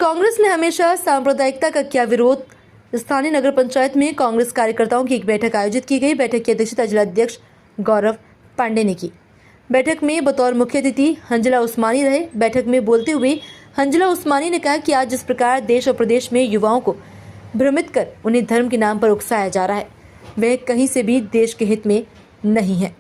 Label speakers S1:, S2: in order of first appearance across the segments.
S1: कांग्रेस ने हमेशा सांप्रदायिकता का किया विरोध। स्थानीय नगर पंचायत में कांग्रेस कार्यकर्ताओं की एक बैठक आयोजित की गई। बैठक की अध्यक्षता जिलाध्यक्ष गौरव पांडे ने की। बैठक में बतौर मुख्य अतिथि हंजला उस्मानी रहे। बैठक में बोलते हुए हंजला उस्मानी ने कहा कि आज जिस प्रकार देश और प्रदेश में युवाओं को भ्रमित कर उन्हें धर्म के नाम पर उकसाया जा रहा है, वह कहीं से भी देश के हित में नहीं है।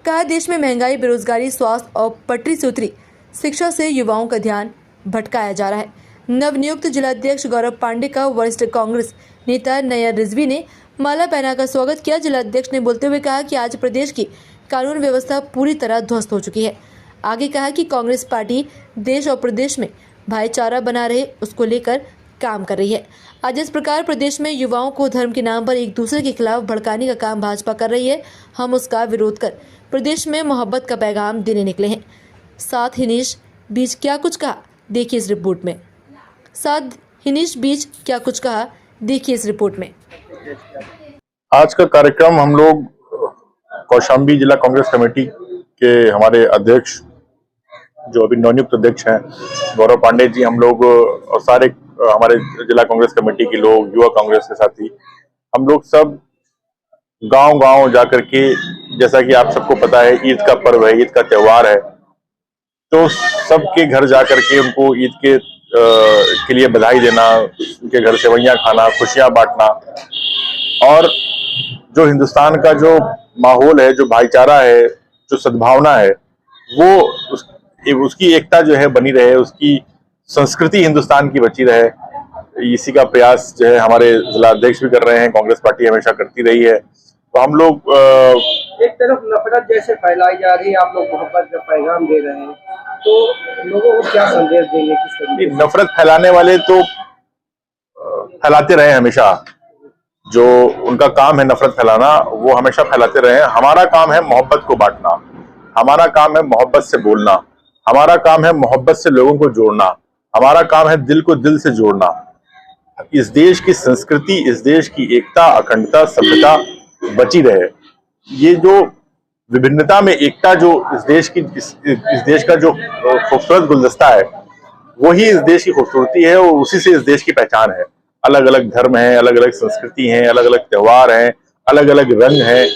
S1: कहा, देश में महंगाई, बेरोजगारी, स्वास्थ्य और पटरी से उतरी शिक्षा से युवाओं का ध्यान भटकाया जा रहा है। नवनियुक्त जिलाध्यक्ष गौरव पांडे का वरिष्ठ कांग्रेस नेता नैयर रिजवी ने माला पहनाकर स्वागत किया। जिलाध्यक्ष ने बोलते हुए कहा कि आज प्रदेश की कानून व्यवस्था पूरी तरह ध्वस्त हो चुकी है। आगे कहा कि कांग्रेस पार्टी देश और प्रदेश में भाईचारा बना रहे उसको लेकर काम कर रही है। आज इस प्रकार प्रदेश में युवाओं को धर्म के नाम पर एक दूसरे के खिलाफ भड़काने का काम भाजपा कर रही है। हम उसका विरोध कर प्रदेश में मोहब्बत का पैगाम देने निकले हैं। साथ हिनीश बीच क्या कुछ कहा, देखिए इस रिपोर्ट में।
S2: आज का कार्यक्रम हम लोग कौशाम्बी जिला कांग्रेस कमेटी के हमारे अध्यक्ष, जो अभी नवनियुक्त अध्यक्ष हैं गौरव पांडे जी, हम लोग और सारे हमारे जिला कांग्रेस कमेटी के लोग, युवा कांग्रेस के साथी, हम लोग सब गांव-गांव जाकर के, जैसा कि आप सबको पता है ईद का पर्व है, ईद का त्योहार है, तो सबके घर जाकर के उनको ईद के लिए बधाई देना, उनके घर सेवइयां खाना, खुशियां बांटना, और जो हिंदुस्तान का जो माहौल है, जो भाईचारा है, जो सद्भावना है, वो उसकी एकता जो है बनी रहे, उसकी संस्कृति हिंदुस्तान की बची रहे, इसी का प्रयास जो है हमारे जिलाध्यक्ष भी कर रहे हैं। कांग्रेस पार्टी हमेशा करती रही है। तो हम लोग
S3: एक तरफ नफरत जैसे फैलाई जा रही है, आप लोग मोहब्बत का पैगाम दे रहे हैं, तो लोगों को क्या संदेश देंगे? किस तरीके?
S2: नफरत फैलाने वाले तो फैलाते रहे हमेशा, जो उनका काम है नफरत फैलाना, वो हमेशा फैलाते रहे। हमारा काम है मोहब्बत को बांटना, हमारा काम है मोहब्बत से बोलना, हमारा काम है मोहब्बत से लोगों को जोड़ना, हमारा काम है दिल को दिल से जोड़ना। इस देश की संस्कृति, इस देश की एकता, अखंडता, सभ्यता बची रहे। ये जो विभिन्नता में एकता, जो इस देश का जो खूबसूरत गुलदस्ता है, वही इस देश की खूबसूरती है और उसी से इस देश की पहचान है। अलग अलग धर्म हैं, अलग अलग संस्कृति हैं, अलग अलग त्योहार हैं, अलग अलग रंग हैं,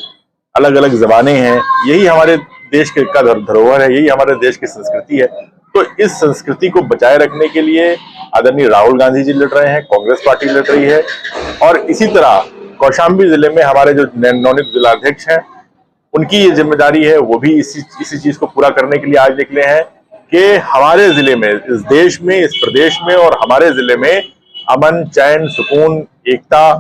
S2: अलग अलग जबानें हैं, यही हमारे देश का धरोहर है, यही हमारे देश की संस्कृति है। तो इस संस्कृति को बचाए रखने के लिए आदरणीय राहुल गांधी जी लड़ रहे हैं, कांग्रेस पार्टी लड़ रही है, और इसी तरह कौशाम्बी जिले में हमारे जो नवनियुक्त जिलाध्यक्ष हैं, उनकी ये जिम्मेदारी है, वो भी इसी चीज को पूरा करने के लिए आज निकले हैं कि हमारे जिले में, इस देश में, इस प्रदेश में और हमारे जिले में अमन, चैन, सुकून, एकता,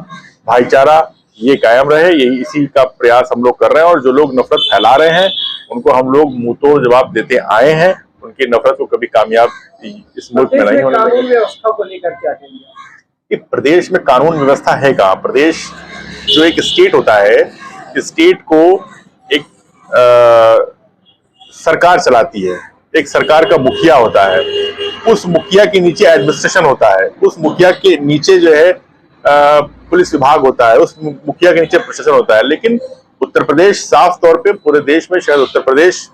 S2: भाईचारा ये कायम रहे। यही इसी का प्रयास हम लोग कर रहे हैं, और जो लोग नफरत फैला रहे हैं उनको हम लोग मुंह तोड़ जवाब देते आए हैं। उनकी नफरत को कभी कामयाब इस मुल्क में नहीं होने
S3: कानून व्यवस्था को लेकर क्या कहेंगे?
S2: प्रदेश में कानून व्यवस्था है कहाँ? प्रदेश जो एक स्टेट होता है, इस स्टेट को एक सरकार चलाती है, एक सरकार का मुखिया होता है, उस मुखिया के नीचे एडमिनिस्ट्रेशन होता है, उस मुखिया के नीचे जो है पुलिस विभाग होता है, उस मुखिया के नीचे प्रशासन होता है। लेकिन उत्तर प्रदेश साफ तौर पे पूरे देश में शायद उत्तर प्रदेश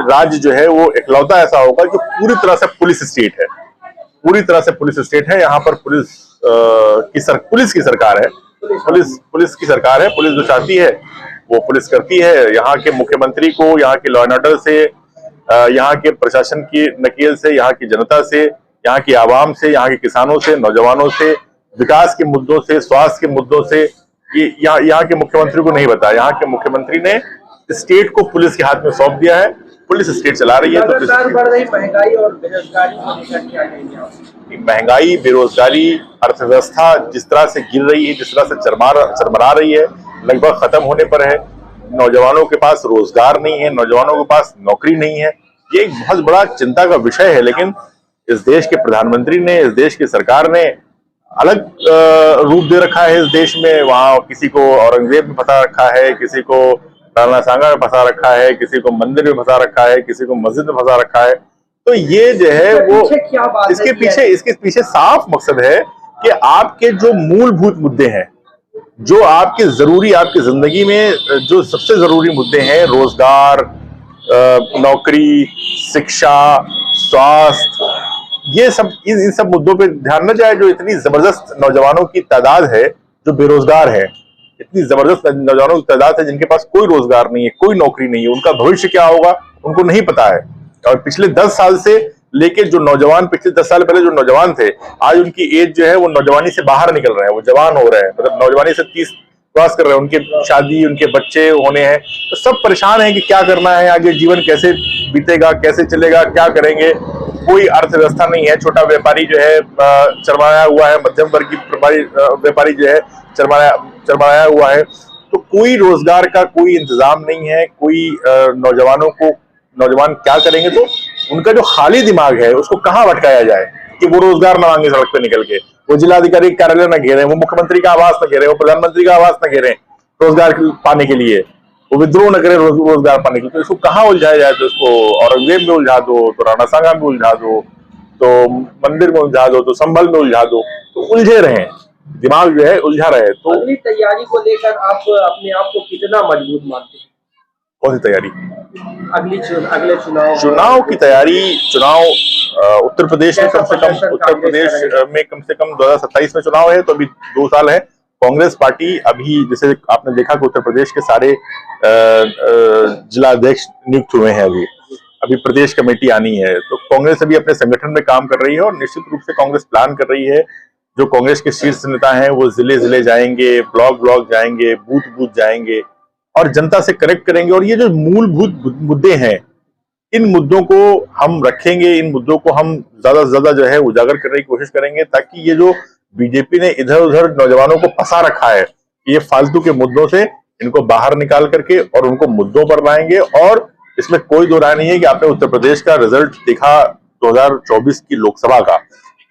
S2: राज्य जो है वो इकलौता ऐसा होगा जो पूरी तरह से पुलिस स्टेट है, पूरी तरह से पुलिस स्टेट है। यहाँ पर पुलिस की सरकार है, पुलिस की सरकार है। पुलिस जो चाहती है वो पुलिस करती है। यहाँ के मुख्यमंत्री को यहाँ के लॉ एंड ऑर्डर से, यहाँ के प्रशासन की नकेल से, यहाँ की जनता से, यहाँ की आवाम से, यहाँ के किसानों से, नौजवानों से, विकास के मुद्दों से, स्वास्थ्य के मुद्दों से, यहाँ के मुख्यमंत्री को नहीं बताया। यहाँ के मुख्यमंत्री ने स्टेट को पुलिस के हाथ में सौंप दिया है, पुलिस स्टेट चला रही है।
S3: तो बढ़ रही महंगाई और बेरोजगारी को लेकर क्या कहेंगे?
S2: महंगाई, बेरोजगारी, अर्थव्यवस्था जिस तरह से गिर रही है, जिस तरह से चरमरा रही है, लगभग खत्म होने पर है। नौजवानों के पास रोजगार नहीं है, नौजवानों के पास नौकरी नहीं है। ये एक बहुत बड़ा चिंता का विषय है। लेकिन इस देश के प्रधानमंत्री ने, इस देश की सरकार ने अलग रूप दे रखा है इस देश में। वहां किसी को औरंगजेब में फंसा रखा है, किसी को राणा सांगा में फंसा रखा है, किसी को मंदिर में फंसा रखा है, किसी को मस्जिद में फंसा रखा है। तो ये जो है वो इसके पीछे साफ मकसद है कि आपके जो मूलभूत मुद्दे हैं, जो आपके जरूरी, आपकी जिंदगी में जो सबसे जरूरी मुद्दे हैं, रोजगार, नौकरी, शिक्षा, स्वास्थ्य, ये सब इन सब मुद्दों पे ध्यान न जाए। जो इतनी जबरदस्त नौजवानों की तादाद है जो बेरोजगार है, इतनी जबरदस्त नौजवानों की तादाद है जिनके पास कोई रोजगार नहीं है, कोई नौकरी नहीं है, उनका भविष्य क्या होगा उनको नहीं पता है। और पिछले 10 साल से लेके जो नौजवान, पिछले 10 साल पहले जो नौजवान थे, आज उनकी एज जो है वो नौजवानी से बाहर निकल रहे हैं, वो जवान हो रहे हैं, मतलब नौजवानी से 30 क्रॉस कर रहे हैं, उनके शादी, उनके बच्चे होने हैं, तो सब परेशान हैं कि क्या करना है आगे, जीवन कैसे बीतेगा, कैसे चलेगा, क्या करेंगे। कोई अर्थव्यवस्था नहीं है, छोटा व्यापारी जो है चरमराया हुआ है, मध्यम वर्ग की व्यापारी जो है चरमराया हुआ है। तो कोई रोजगार का कोई इंतजाम नहीं है, कोई नौजवान क्या करेंगे। तो उनका जो खाली दिमाग है उसको कहाँ भटकाया जाए कि वो रोजगार न मांगे सड़क पे निकल के, वो जिलाधिकारी कार्यालय न घेरे, वो मुख्यमंत्री का आवास न घेरे, वो प्रधानमंत्री का आवास न घेरे रोजगार पाने के लिए, वो विद्रोह न करे रोजगार पाने के लिए। तो इसको कहाँ उलझाया जाए। तो इसको औरंगजेब में उलझा दो, तो राणा सांगा में उलझा दो, तो मंदिर में उलझा दो, तो संभल में उलझा दो, तो उलझे रहे, दिमाग जो है उलझा रहे। तो
S3: अगली तैयारी को लेकर आप अपने आप को कितना मजबूत मानते हैं?
S2: कौन सी तैयारी?
S3: अगले
S2: चुनाव की तैयारी। चुनाव उत्तर प्रदेश में कम से कम 2027 में चुनाव है, तो अभी 2 साल है। कांग्रेस पार्टी अभी, जैसे आपने देखा कि उत्तर प्रदेश के सारे जिला अध्यक्ष नियुक्त हुए हैं, अभी प्रदेश कमेटी आनी है, तो कांग्रेस अभी अपने संगठन में काम कर रही है और निश्चित रूप से कांग्रेस प्लान कर रही है। जो कांग्रेस के शीर्ष नेता हैं वो जिले जाएंगे, ब्लॉक जाएंगे, बूथ जाएंगे और जनता से कनेक्ट करेंगे। और ये जो मूलभूत मुद्दे हैं, इन मुद्दों को हम रखेंगे, इन मुद्दों को हम ज्यादा से ज्यादा जो है उजागर करने की कोशिश करेंगे, ताकि ये जो बीजेपी ने इधर उधर नौजवानों को फंसा रखा है, ये फालतू के मुद्दों से इनको बाहर निकाल करके और उनको मुद्दों पर लाएंगे। और इसमें कोई दो राय नहीं है कि आपने उत्तर प्रदेश का रिजल्ट देखा 2024 की लोकसभा का,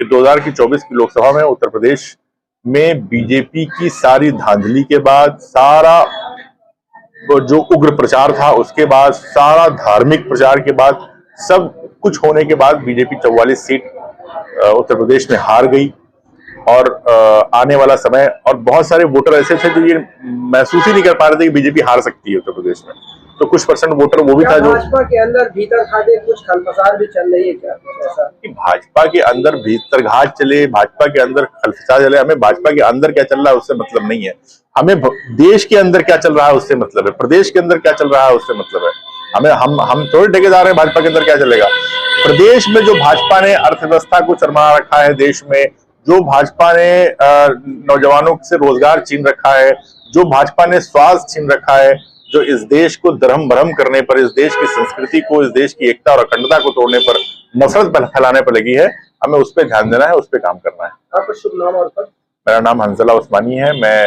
S2: 2024 की लोकसभा में उत्तर प्रदेश में बीजेपी की सारी धांधली के बाद, सारा जो उग्र प्रचार था उसके बाद, सारा धार्मिक प्रचार के बाद, सब कुछ होने के बाद बीजेपी 44 सीट उत्तर प्रदेश में हार गई। और आने वाला समय, और बहुत सारे वोटर ऐसे थे जो ये महसूस ही नहीं कर पा रहे थे कि बीजेपी हार सकती है उत्तर प्रदेश में। तो कुछ परसेंट वोटर वो भी था जो
S3: भाजपा के अंदर भीतर खाते कुछ खलफसार भी चल रही है क्या ऐसा?
S2: भाजपा के अंदर भीतर घात चले, भाजपा के अंदर खलफसार चले, हमें भाजपा के अंदर क्या चल रहा है उससे मतलब नहीं है। हमें देश के अंदर क्या चल रहा है उससे मतलब है, प्रदेश के अंदर क्या चल रहा है उससे मतलब है। हमें हम थोड़े ठेकेदार हैं भाजपा के अंदर क्या चलेगा। प्रदेश में जो भाजपा ने अर्थव्यवस्था को चरमरा रखा है, देश में जो भाजपा ने नौजवानों से रोजगार छीन रखा है, जो भाजपा ने स्वास्थ्य छीन रखा है, जो इस देश को दरहम भरम करने पर, इस देश की संस्कृति को, इस देश की एकता और अखंडता को तोड़ने पर, नफरत फैलाने पर लगी है, हमें उस पर ध्यान देना है, उस पर काम करना है।
S3: आपका शुभ नाम और पद?
S2: मेरा नाम हंसला उस्मानी है। मैं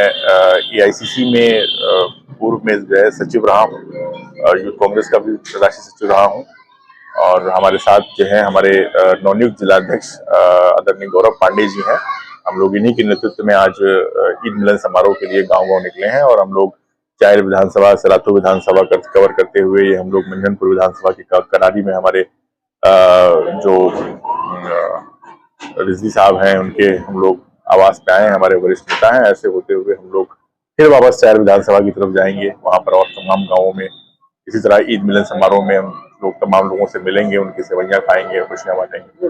S2: AICC में पूर्व में जो है सचिव रहा हूँ, यूथ कांग्रेस का भी राष्ट्रीय सचिव रहा हूँ। और हमारे साथ जो है हमारे नवनियुक्त जिलाध्यक्ष आदरणीय गौरव पांडे जी हैं। हम लोग इन्हीं के नेतृत्व में आज ईद मिलन समारोह के लिए गांव निकले हैं। और हम लोग चायल विधानसभा, सलातो विधानसभा कवर करते हुए ये हम लोग मंझनपुर विधानसभा की करारी में हमारे जो रिजवी साहब हैं उनके हम लोग आवास पे आए हैं, हमारे वरिष्ठ नेता हैं। ऐसे होते हुए हम लोग फिर वापस चायल विधानसभा की तरफ जाएंगे, वहां पर और तमाम गाँवों में इसी तरह ईद मिलन समारोह में हम लोग तमाम लोगों से मिलेंगे, उनकी सेवैयां खाएंगे, खुशियां बांटेंगे।